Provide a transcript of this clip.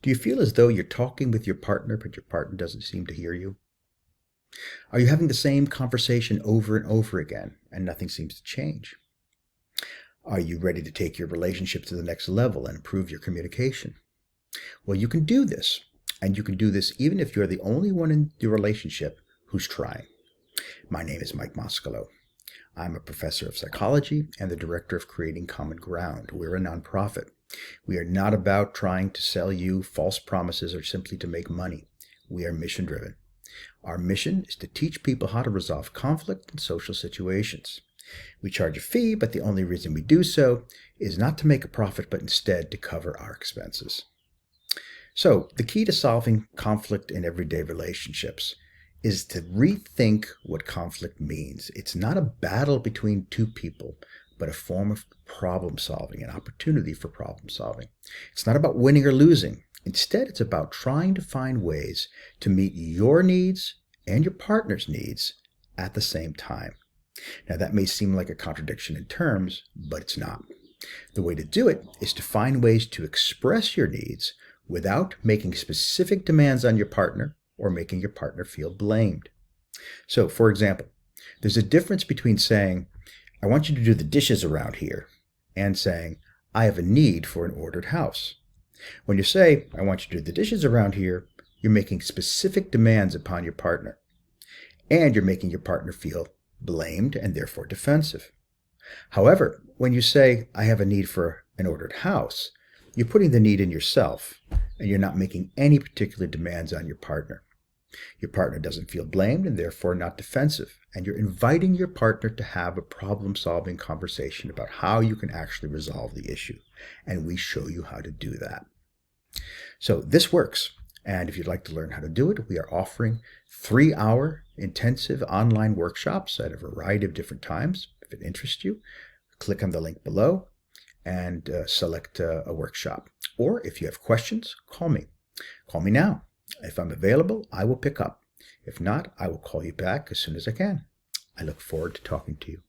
Do you feel as though you're talking with your partner, but your partner doesn't seem to hear you? Are you having the same conversation over and over again, and nothing seems to change? Are you ready to take your relationship to the next level and improve your communication? Well, you can do this, and you can do this even if you're the only one in your relationship who's trying. My name is Mike Moskalo. I'm a professor of psychology and the director of Creating Common Ground. We're a nonprofit. We are not about trying to sell you false promises or simply to make money. We are mission driven. Our mission is to teach people how to resolve conflict in social situations. We charge a fee, but the only reason we do so is not to make a profit, but instead to cover our expenses. So, the key to solving conflict in everyday relationships is to rethink what conflict means. It's not a battle between two people, but a form of problem solving, an opportunity for problem solving. It's not about winning or losing. Instead, it's about trying to find ways to meet your needs and your partner's needs at the same time. Now, that may seem like a contradiction in terms, but it's not. The way to do it is to find ways to express your needs without making specific demands on your partner or making your partner feel blamed. So, for example, there's a difference between saying, I want you to do the dishes around here, and saying, I have a need for an ordered house. When you say, I want you to do the dishes around here, you're making specific demands upon your partner, and you're making your partner feel blamed and therefore defensive. However, when you say, I have a need for an ordered house, you're putting the need in yourself, and you're not making any particular demands on your partner. Your partner doesn't feel blamed and therefore not defensive, and you're inviting your partner to have a problem-solving conversation about how you can actually resolve the issue, and we show you how to do that. So this works, and if you'd like to learn how to do it, we are offering 3-hour intensive online workshops at a variety of different times. If it interests you, click on the link below and select a workshop. Or if you have questions, call me. Call me now. If I'm available, I will pick up. If not, I will call you back as soon as I can. I look forward to talking to you.